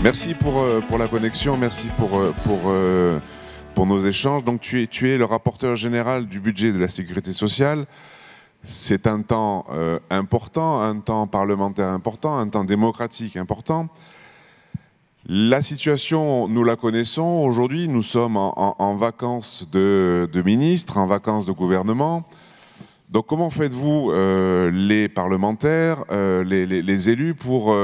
Merci pour la connexion, merci pour nos échanges. Donc tu es le rapporteur général du budget de la sécurité sociale. C'est un temps important, un temps parlementaire important, un temps démocratique important. La situation, nous la connaissons. Aujourd'hui, nous sommes en vacances de ministres, en vacances de gouvernement. Donc comment faites-vous, les parlementaires, les élus, pour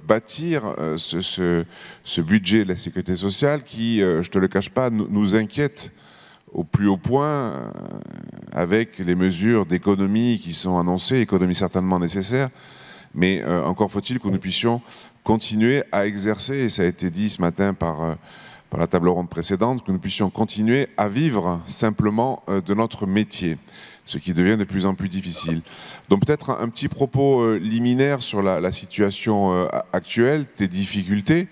bâtir ce budget de la sécurité sociale qui, je ne te le cache pas, nous inquiète au plus haut point, avec les mesures d'économie qui sont annoncées, économie certainement nécessaire, mais encore faut-il que nous puissions continuer à exercer, et ça a été dit ce matin par la table ronde précédente, que nous puissions continuer à vivre simplement de notre métier, ce qui devient de plus en plus difficile. Donc peut-être un petit propos liminaire sur la situation actuelle, tes difficultés,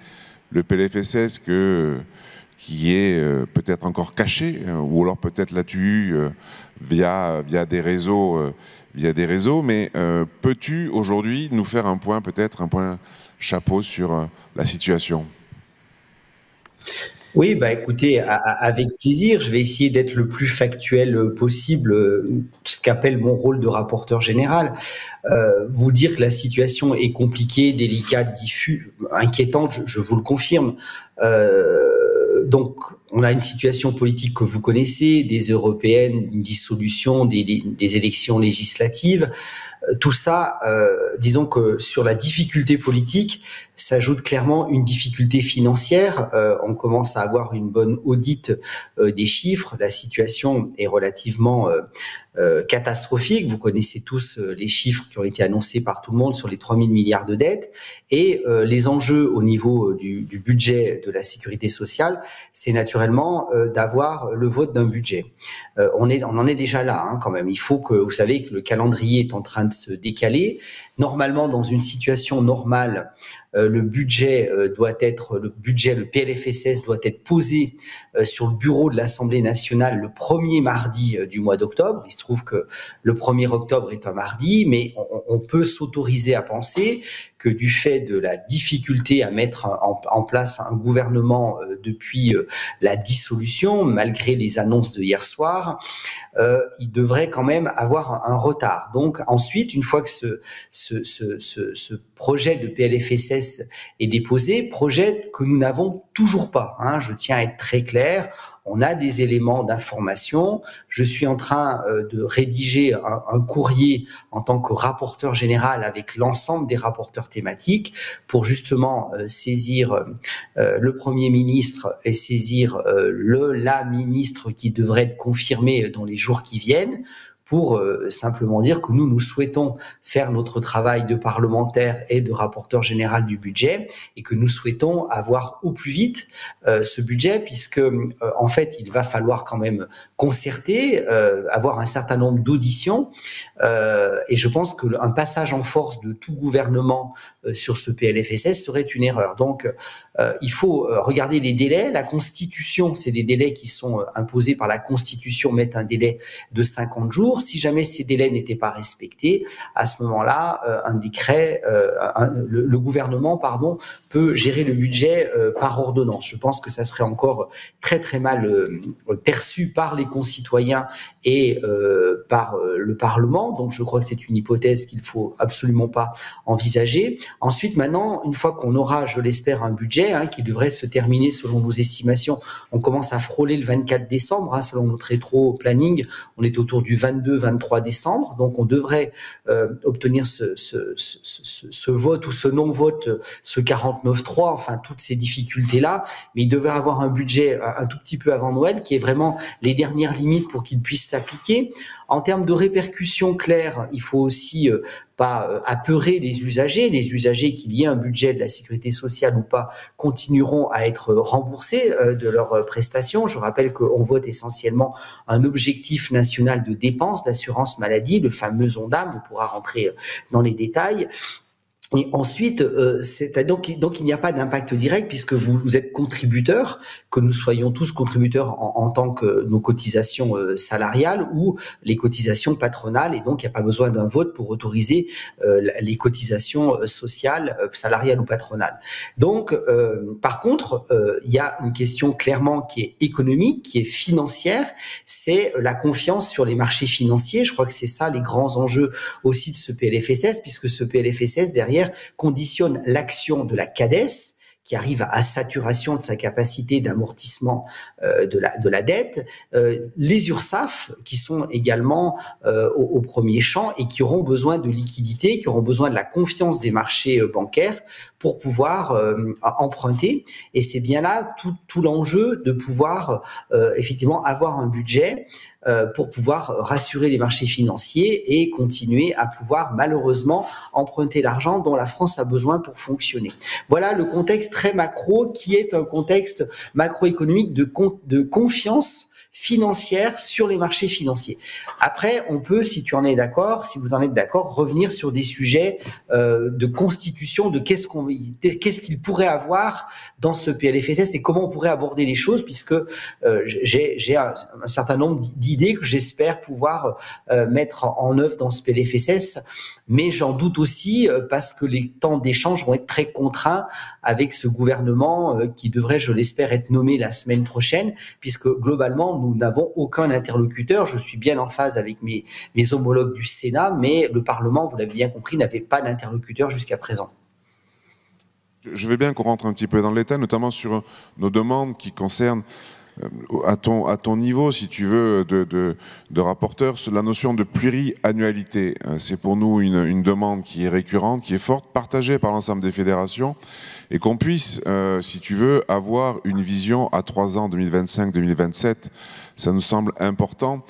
le PLFSS qui est peut-être encore caché, ou alors peut-être l'as-tu eu via des réseaux, mais peux-tu aujourd'hui nous faire un point, peut-être un point chapeau sur la situation? Oui, bah écoutez, avec plaisir, je vais essayer d'être le plus factuel possible, ce qu'appelle mon rôle de rapporteur général. Vous dire que la situation est compliquée, délicate, diffuse, inquiétante, je vous le confirme. Donc, on a une situation politique que vous connaissez, des européennes, une dissolution, des élections législatives. Tout ça, disons que sur la difficulté politique, s'ajoute clairement une difficulté financière. On commence à avoir une bonne audite des chiffres. La situation est relativement catastrophique. Vous connaissez tous les chiffres qui ont été annoncés par tout le monde sur les 3 000 milliards de dettes. Et les enjeux au niveau du budget de la sécurité sociale, c'est naturellement d'avoir le vote d'un budget. On en est déjà là, hein, quand même. Il faut que, vous savez que le calendrier est en train de se décaler. Normalement, dans une situation normale, le PLFSS doit être posé sur le bureau de l'Assemblée nationale le premier mardi du mois d'octobre. Il se trouve que le 1er octobre est un mardi, mais on peut s'autoriser à penser que du fait de la difficulté à mettre en place un gouvernement depuis la dissolution, malgré les annonces de hier soir, il devrait quand même avoir un retard. Donc ensuite, une fois que ce projet de PLFSS est déposé, projet que nous n'avons toujours pas, hein, je tiens à être très clair. On a des éléments d'information. Je suis en train de rédiger un courrier en tant que rapporteur général avec l'ensemble des rapporteurs thématiques pour justement saisir le Premier ministre et saisir la ministre qui devrait être confirmée dans les jours qui viennent, pour simplement dire que nous souhaitons faire notre travail de parlementaire et de rapporteur général du budget, et que nous souhaitons avoir au plus vite ce budget, puisque en fait il va falloir quand même concerter, avoir un certain nombre d'auditions, et je pense qu'un passage en force de tout gouvernement sur ce PLFSS serait une erreur. Donc il faut regarder les délais. La Constitution, c'est des délais qui sont imposés par la Constitution, mettent un délai de 50 jours. Si jamais ces délais n'étaient pas respectés, à ce moment-là, un décret, le gouvernement, peut gérer le budget par ordonnance. Je pense que ça serait encore très très mal perçu par les concitoyens et par le Parlement. Donc je crois que c'est une hypothèse qu'il faut absolument pas envisager. Ensuite, maintenant, une fois qu'on aura, je l'espère, un budget qui devrait se terminer selon nos estimations, on commence à frôler le 24 décembre, selon notre rétro-planning, on est autour du 22-23 décembre, donc on devrait obtenir ce vote ou ce non-vote, ce 49.3, enfin toutes ces difficultés-là, mais il devrait avoir un budget un tout petit peu avant Noël, qui est vraiment les dernières limites pour qu'il puisse s'appliquer. En termes de répercussions claires, il faut aussi pas apeurer les usagers qu'il y ait un budget de la sécurité sociale ou pas, continueront à être remboursés de leurs prestations. Je rappelle qu'on vote essentiellement un objectif national de dépenses d'assurance maladie, le fameux ONDAM, on pourra rentrer dans les détails. Et ensuite, donc il n'y a pas d'impact direct puisque vous êtes contributeur, que nous soyons tous contributeurs en tant que nos cotisations salariales ou les cotisations patronales, et donc il n'y a pas besoin d'un vote pour autoriser les cotisations sociales, salariales ou patronales. Donc, par contre, il y a une question clairement qui est économique, qui est financière, c'est la confiance sur les marchés financiers. Je crois que c'est ça les grands enjeux aussi de ce PLFSS, puisque ce PLFSS derrière conditionne l'action de la CADES, qui arrive à saturation de sa capacité d'amortissement de la dette, les URSSAF qui sont également au premier champ et qui auront besoin de liquidités, qui auront besoin de la confiance des marchés bancaires pour pouvoir emprunter. Et c'est bien là tout l'enjeu de pouvoir effectivement avoir un budget pour pouvoir rassurer les marchés financiers et continuer à pouvoir malheureusement emprunter l'argent dont la France a besoin pour fonctionner. Voilà le contexte très macro qui est un contexte macroéconomique de confiance financière sur les marchés financiers. Après, on peut, si tu en es d'accord, si vous en êtes d'accord, revenir sur des sujets de constitution, de qu'est-ce qu'il pourrait avoir dans ce PLFSS et comment on pourrait aborder les choses, puisque j'ai un certain nombre d'idées que j'espère pouvoir mettre en œuvre dans ce PLFSS, mais j'en doute aussi parce que les temps d'échange vont être très contraints avec ce gouvernement qui devrait, je l'espère, être nommé la semaine prochaine, puisque globalement, nous n'avons aucun interlocuteur. Je suis bien en phase avec mes homologues du Sénat, mais le Parlement, vous l'avez bien compris, n'avait pas d'interlocuteur jusqu'à présent. Je veux bien qu'on rentre un petit peu dans le détail, notamment sur nos demandes qui concernent, à ton niveau, si tu veux, de rapporteur, la notion de pluriannualité. C'est pour nous une demande qui est récurrente, qui est forte, partagée par l'ensemble des fédérations, et qu'on puisse, si tu veux, avoir une vision à 3 ans, 2025-2027. Ça nous semble important.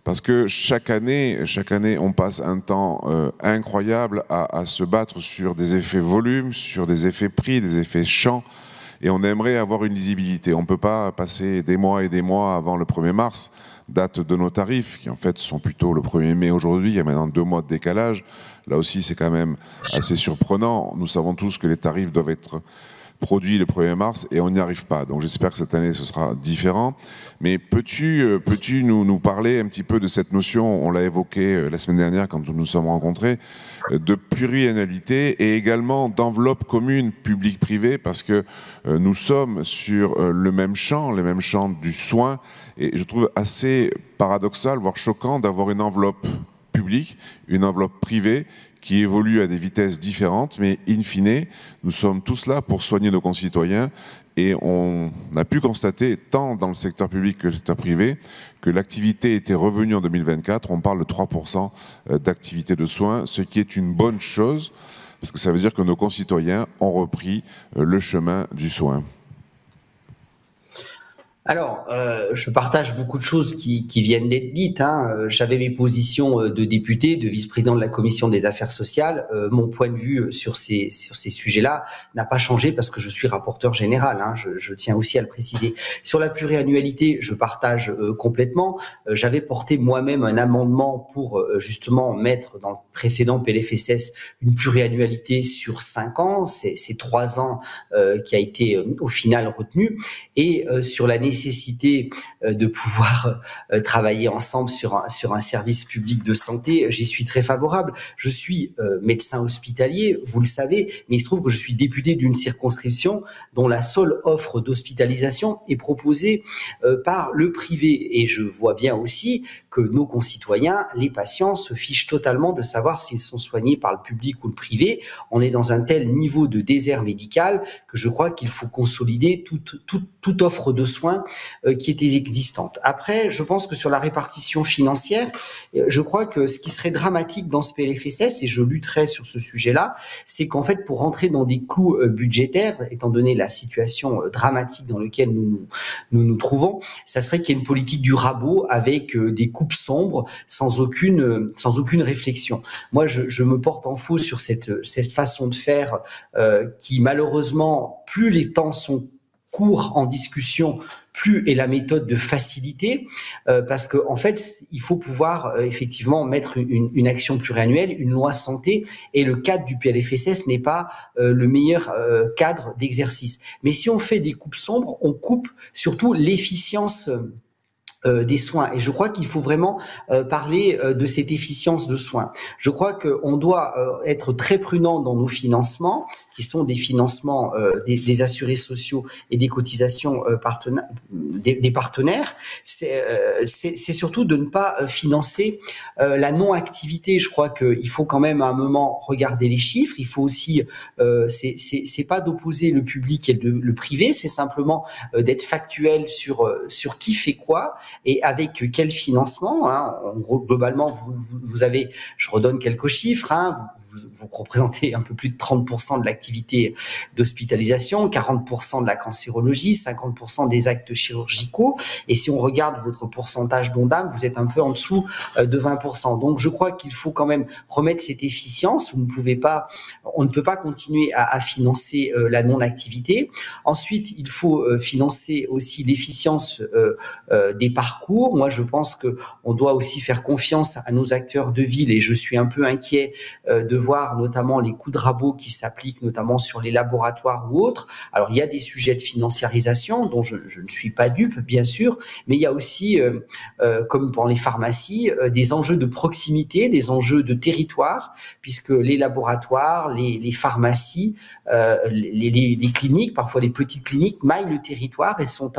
Parce que chaque année, on passe un temps incroyable à se battre sur des effets volume, sur des effets prix, des effets champs, et on aimerait avoir une lisibilité. On ne peut pas passer des mois et des mois avant le 1er mars, date de nos tarifs, qui en fait sont plutôt le 1er mai aujourd'hui. Il y a maintenant 2 mois de décalage. Là aussi, c'est quand même assez surprenant. Nous savons tous que les tarifs doivent être produit le 1er mars et on n'y arrive pas. Donc j'espère que cette année ce sera différent. Mais peux-tu nous parler un petit peu de cette notion, on l'a évoqué la semaine dernière quand nous nous sommes rencontrés, de pluriannualité et également d'enveloppe commune publique-privée, parce que nous sommes sur le même champ du soin, et je trouve assez paradoxal, voire choquant, d'avoir une enveloppe publique, une enveloppe privée qui évolue à des vitesses différentes, mais in fine, nous sommes tous là pour soigner nos concitoyens, et on a pu constater, tant dans le secteur public que le secteur privé, que l'activité était revenue en 2024. On parle de 3% d'activité de soins, ce qui est une bonne chose, parce que ça veut dire que nos concitoyens ont repris le chemin du soin. Alors, je partage beaucoup de choses qui viennent d'être dites. J'avais mes positions de député, de vice-président de la commission des affaires sociales. Mon point de vue sur ces sujets-là n'a pas changé parce que je suis rapporteur général. Je tiens aussi à le préciser. Sur la pluriannualité, je partage complètement. J'avais porté moi-même un amendement pour justement mettre dans le précédent PLFSS une pluriannualité sur 5 ans. C'est 3 ans qui a été au final retenu. Et sur la nécessité de pouvoir travailler ensemble sur un service public de santé, j'y suis très favorable. Je suis médecin hospitalier, vous le savez, mais il se trouve que je suis député d'une circonscription dont la seule offre d'hospitalisation est proposée par le privé. Et je vois bien aussi que nos concitoyens, les patients, se fichent totalement de savoir s'ils sont soignés par le public ou le privé. On est dans un tel niveau de désert médical que je crois qu'il faut consolider toute offre de soins qui était existante. Après, je pense que sur la répartition financière, je crois que ce qui serait dramatique dans ce PLFSS, et je lutterai sur ce sujet-là, c'est qu'en fait, pour rentrer dans des clous budgétaires, étant donné la situation dramatique dans laquelle nous trouvons, ça serait qu'il y ait une politique du rabot avec des coupes sombres sans aucune réflexion. Moi, je me porte en faux sur cette façon de faire qui, malheureusement, plus les temps sont court en discussion, plus est la méthode de facilité, parce que en fait, il faut pouvoir effectivement mettre une action pluriannuelle, une loi santé, et le cadre du PLFSS n'est pas le meilleur cadre d'exercice. Mais si on fait des coupes sombres, on coupe surtout l'efficience des soins. Et je crois qu'il faut vraiment parler de cette efficience de soins. Je crois qu'on doit être très prudent dans nos financements, qui sont des financements des assurés sociaux et des cotisations des partenaires. C'est surtout de ne pas financer la non-activité. Je crois qu'il faut quand même à un moment regarder les chiffres. Il faut aussi, c'est pas d'opposer le public et le privé, c'est simplement d'être factuel sur qui fait quoi et avec quel financement. Hein. En gros, globalement, vous avez, je redonne quelques chiffres, hein, vous représentez un peu plus de 30% de l'activité d'hospitalisation, 40% de la cancérologie, 50% des actes chirurgicaux. Et si on regarde votre pourcentage d'ONDAM, vous êtes un peu en dessous de 20%. Donc, je crois qu'il faut quand même remettre cette efficience. On ne peut pas continuer à financer la non-activité. Ensuite, il faut financer aussi l'efficience des parcours. Moi, je pense qu'on doit aussi faire confiance à nos acteurs de ville et je suis un peu inquiet de voir notamment les coups de rabot qui s'appliquent notamment sur les laboratoires ou autres. Alors, il y a des sujets de financiarisation dont je ne suis pas dupe, bien sûr, mais il y a aussi, comme pour les pharmacies, des enjeux de proximité, des enjeux de territoire, puisque les laboratoires, les pharmacies, les cliniques, parfois les petites cliniques, maillent le territoire et sont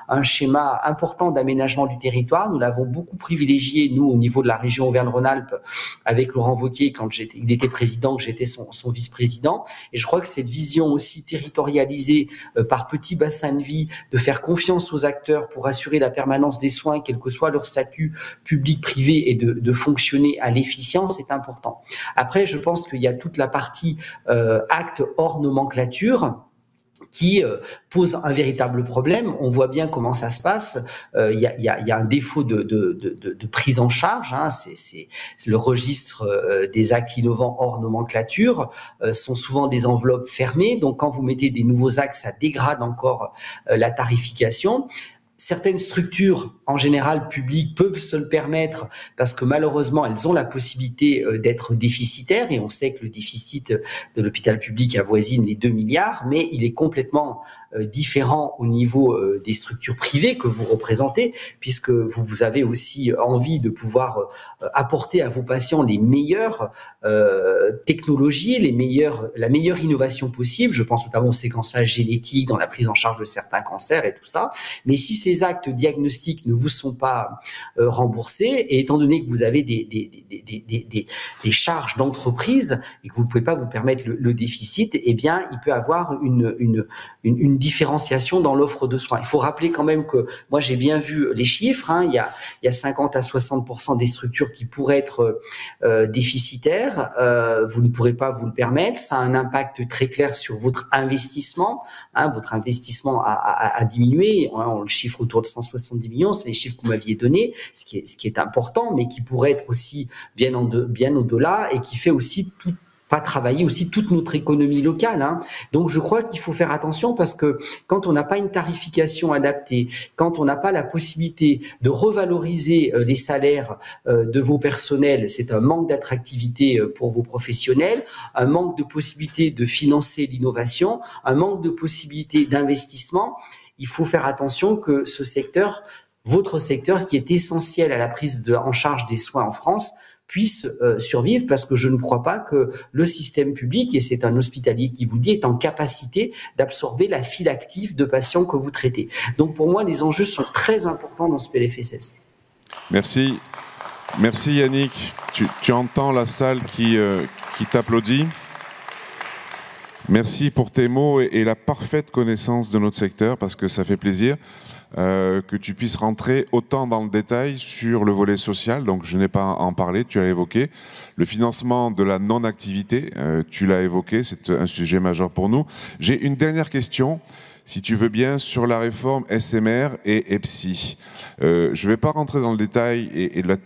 un schéma important d'aménagement du territoire. Nous l'avons beaucoup privilégié, nous, au niveau de la région Auvergne-Rhône-Alpes, avec Laurent Wauquiez, quand il était président, que j'étais son vice-président. Et je crois que cette vision aussi territorialisée par petits bassins de vie, de faire confiance aux acteurs pour assurer la permanence des soins, quel que soit leur statut public-privé, et de fonctionner à l'efficience, c'est important. Après, je pense qu'il y a toute la partie actes hors nomenclature qui pose un véritable problème. On voit bien comment ça se passe. Il y a un défaut de prise en charge. Hein. C'est le registre des actes innovants hors nomenclature sont souvent des enveloppes fermées. Donc, quand vous mettez des nouveaux actes, ça dégrade encore la tarification. Certaines structures, en général publiques, peuvent se le permettre parce que malheureusement, elles ont la possibilité d'être déficitaires et on sait que le déficit de l'hôpital public avoisine les 2 milliards, mais il est complètement différent au niveau des structures privées que vous représentez, puisque vous avez aussi envie de pouvoir apporter à vos patients les meilleures technologies, la meilleure innovation possible. Je pense notamment au séquençage génétique dans la prise en charge de certains cancers et tout ça. Mais si ces actes diagnostiques ne vous sont pas remboursés, et étant donné que vous avez des charges d'entreprise et que vous ne pouvez pas vous permettre le déficit, eh bien, il peut avoir une différenciation dans l'offre de soins. Il faut rappeler quand même que moi, j'ai bien vu les chiffres. Hein, il y a 50 à 60% des structures qui pourraient être déficitaires. Vous ne pourrez pas vous le permettre. Ça a un impact très clair sur votre investissement. Hein, votre investissement a diminué. Hein, on le chiffre autour de 170 millions. C'est les chiffres que vous m'aviez donnés, ce qui est important, mais qui pourrait être aussi bien au-delà et qui fait aussi pas travailler aussi toute notre économie locale. Hein. Donc, je crois qu'il faut faire attention parce que quand on n'a pas une tarification adaptée, quand on n'a pas la possibilité de revaloriser les salaires de vos personnels, c'est un manque d'attractivité pour vos professionnels, un manque de possibilité de financer l'innovation, un manque de possibilité d'investissement. Il faut faire attention que ce secteur, votre secteur qui est essentiel à la prise en charge des soins en France, puisse survivre parce que je ne crois pas que le système public, et c'est un hospitalier qui vous le dit, est en capacité d'absorber la file active de patients que vous traitez. Donc pour moi, les enjeux sont très importants dans ce PLFSS. Merci. Merci Yannick. Tu entends la salle qui t'applaudit. Merci pour tes mots et la parfaite connaissance de notre secteur parce que ça fait plaisir. Que tu puisses rentrer autant dans le détail sur le volet social, donc je n'ai pas à en parler, tu l'as évoqué. Le financement de la non-activité, tu l'as évoqué, c'est un sujet majeur pour nous. J'ai une dernière question, si tu veux bien, sur la réforme SMR et EPSI. Je ne vais pas rentrer dans le détail et la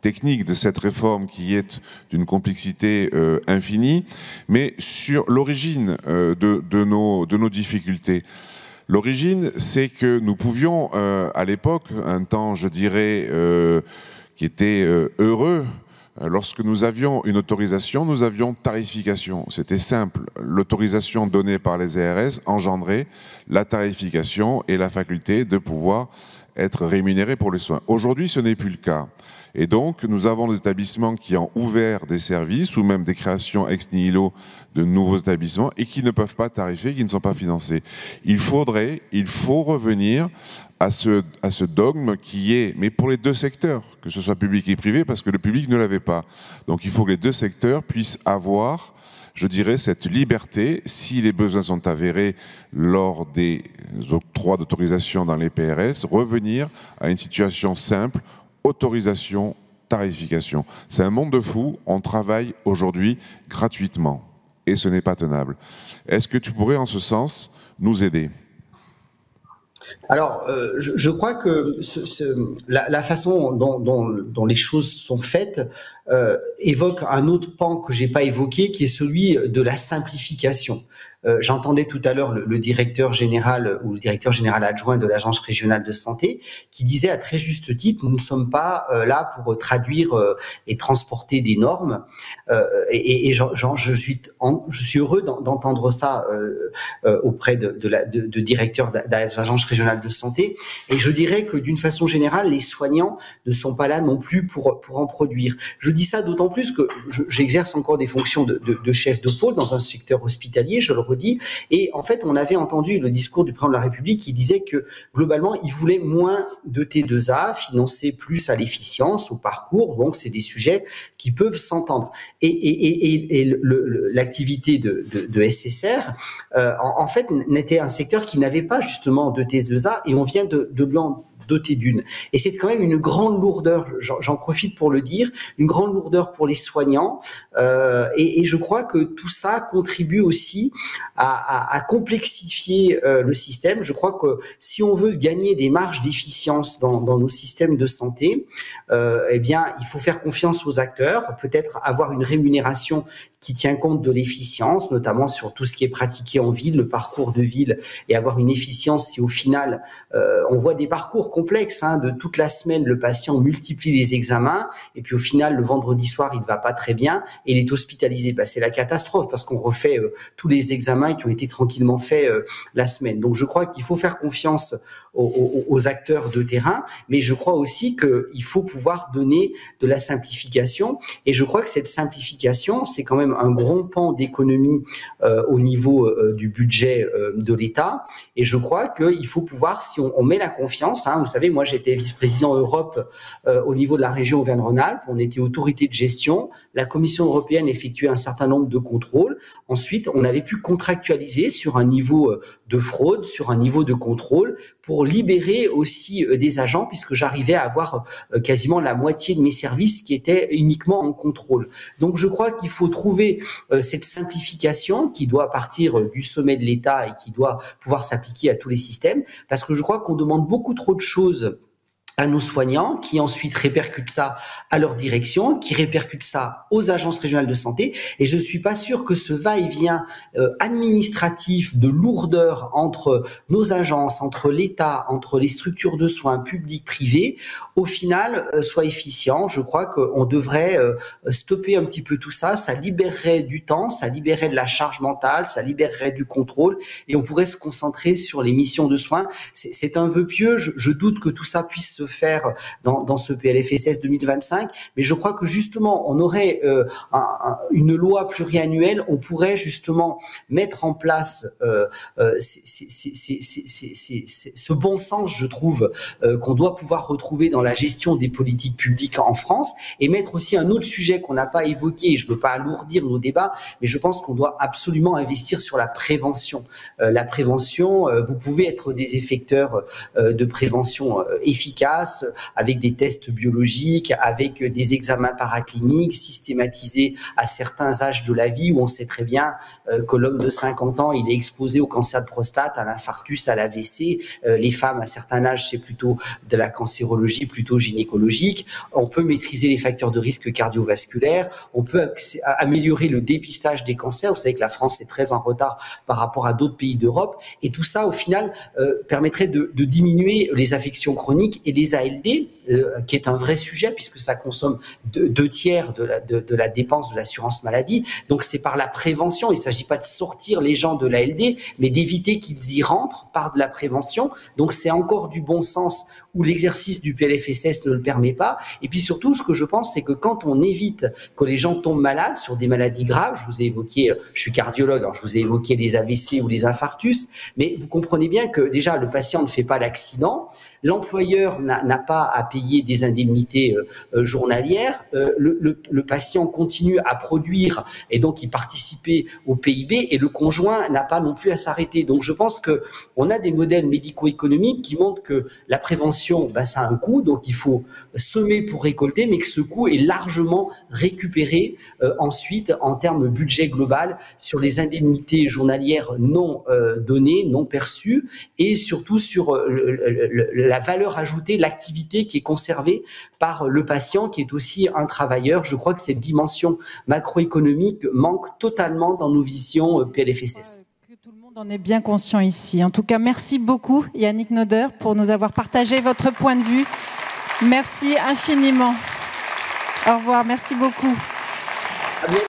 technique de cette réforme qui est d'une complexité infinie, mais sur l'origine de nos difficultés. L'origine, c'est que nous pouvions, à l'époque, un temps, je dirais, qui était heureux, lorsque nous avions une autorisation, nous avions tarification. C'était simple. L'autorisation donnée par les ARS engendrait la tarification et la faculté de pouvoir être rémunéré pour les soins. Aujourd'hui, ce n'est plus le cas. Et donc, nous avons des établissements qui ont ouvert des services ou même des créations ex nihilo de nouveaux établissements et qui ne peuvent pas tarifer, qui ne sont pas financés. Il faut revenir à ce dogme qui est, mais pour les deux secteurs, que ce soit public et privé, parce que le public ne l'avait pas. Donc il faut que les deux secteurs puissent avoir, je dirais, cette liberté, si les besoins sont avérés lors des octrois d'autorisation dans les PRS, revenir à une situation simple, autorisation, tarification. C'est un monde de fous, on travaille aujourd'hui gratuitement et ce n'est pas tenable. Est-ce que tu pourrais en ce sens nous aider ? Alors, je crois que la façon dont les choses sont faites évoque un autre pan que j'ai pas évoqué, qui est celui de la simplification. J'entendais tout à l'heure le directeur général ou le directeur général adjoint de l'Agence régionale de santé qui disait à très juste titre, nous ne sommes pas là pour traduire et transporter des normes. Je suis heureux d'entendre ça auprès de directeurs d'Agence régionale de santé. Et je dirais que d'une façon générale, les soignants ne sont pas là non plus pour en produire. Je dis ça d'autant plus que j'exerce encore des fonctions de chef de pôle dans un secteur hospitalier, je le redis, et en fait on avait entendu le discours du président de la République qui disait que globalement il voulait moins de T2A, financer plus à l'efficience, au parcours, donc c'est des sujets qui peuvent s'entendre. Et l'activité de SSR, en fait, n'était un secteur qui n'avait pas justement de T2A, et on vient de l'en doté d'une. Et c'est quand même une grande lourdeur, j'en profite pour le dire, une grande lourdeur pour les soignants. Et je crois que tout ça contribue aussi à complexifier le système. Je crois que si on veut gagner des marges d'efficience dans nos systèmes de santé, eh bien, il faut faire confiance aux acteurs, peut-être avoir une rémunération qui tient compte de l'efficience, notamment sur tout ce qui est pratiqué en ville, le parcours de ville, et avoir une efficience si au final, on voit des parcours complexes, de toute la semaine, le patient multiplie les examens, et puis au final, le vendredi soir, il ne va pas très bien, et il est hospitalisé. C'est la catastrophe, parce qu'on refait tous les examens qui ont été tranquillement faits la semaine. Donc je crois qu'il faut faire confiance aux acteurs de terrain, mais je crois aussi qu'il faut pouvoir donner de la simplification, et je crois que cette simplification, c'est quand même un gros pan d'économie au niveau du budget de l'État, et je crois qu'il faut pouvoir, si on met la confiance, vous savez, moi j'étais vice-président Europe au niveau de la région Auvergne-Rhône-Alpes, on était autorité de gestion, la Commission européenne effectuait un certain nombre de contrôles, ensuite on avait pu contractualiser sur un niveau de fraude, sur un niveau de contrôle, pour libérer aussi des agents, puisque j'arrivais à avoir quasiment la moitié de mes services qui étaient uniquement en contrôle. Donc je crois qu'il faut trouver cette simplification qui doit partir du sommet de l'État et qui doit pouvoir s'appliquer à tous les systèmes, parce que je crois qu'on demande beaucoup trop de choses à nos soignants, qui ensuite répercutent ça à leur direction, qui répercutent ça aux agences régionales de santé. Et je suis pas sûr que ce va-et-vient administratif de lourdeur entre nos agences, entre l'État, entre les structures de soins publics, privés, au final soit efficient. Je crois qu'on devrait stopper un petit peu tout ça. Ça libérerait du temps, ça libérerait de la charge mentale, ça libérerait du contrôle, et on pourrait se concentrer sur les missions de soins. C'est un vœu pieux. Je doute que tout ça puisse se faire dans ce PLFSS 2025, mais je crois que justement on aurait une loi pluriannuelle, on pourrait justement mettre en place ce bon sens, je trouve, qu'on doit pouvoir retrouver dans la gestion des politiques publiques en France, et mettre aussi un autre sujet qu'on n'a pas évoqué. Je ne veux pas alourdir nos débats, mais je pense qu'on doit absolument investir sur la prévention. La prévention, vous pouvez être des effecteurs de prévention efficaces, efficace, avec des tests biologiques, avec des examens paracliniques systématisés à certains âges de la vie, où on sait très bien que l'homme de 50 ans, il est exposé au cancer de prostate, à l'infarctus, à l'AVC. Les femmes, à certains âges, c'est plutôt de la cancérologie, plutôt gynécologique. On peut maîtriser les facteurs de risque cardiovasculaires. On peut améliorer le dépistage des cancers. Vous savez que la France est très en retard par rapport à d'autres pays d'Europe. Et tout ça, au final, permettrait de diminuer les affections chroniques et les ALD, qui est un vrai sujet puisque ça consomme 2/3 de la dépense de l'assurance maladie. Donc c'est par la prévention. Il ne s'agit pas de sortir les gens de l'ALD, mais d'éviter qu'ils y rentrent par de la prévention. Donc c'est encore du bon sens où l'exercice du PLFSS ne le permet pas. Et puis surtout, ce que je pense, c'est que quand on évite que les gens tombent malades sur des maladies graves, je vous ai évoqué, je suis cardiologue, alors je vous ai évoqué les AVC ou les infarctus, mais vous comprenez bien que déjà le patient ne fait pas l'accident, l'employeur n'a pas à payer des indemnités journalières, le patient continue à produire et donc il participait au PIB et le conjoint n'a pas non plus à s'arrêter. Donc je pense qu'on a des modèles médico-économiques qui montrent que la prévention, ça a un coût, donc il faut semer pour récolter, mais que ce coût est largement récupéré ensuite en termes budget global sur les indemnités journalières non données, non perçues, et surtout sur la valeur ajoutée, l'activité qui est conservée par le patient, qui est aussi un travailleur. Je crois que cette dimension macroéconomique manque totalement dans nos visions PLFSS. Que tout le monde en est bien conscient ici. En tout cas, merci beaucoup Yannick Noder pour nous avoir partagé votre point de vue. Merci infiniment. Au revoir, merci beaucoup.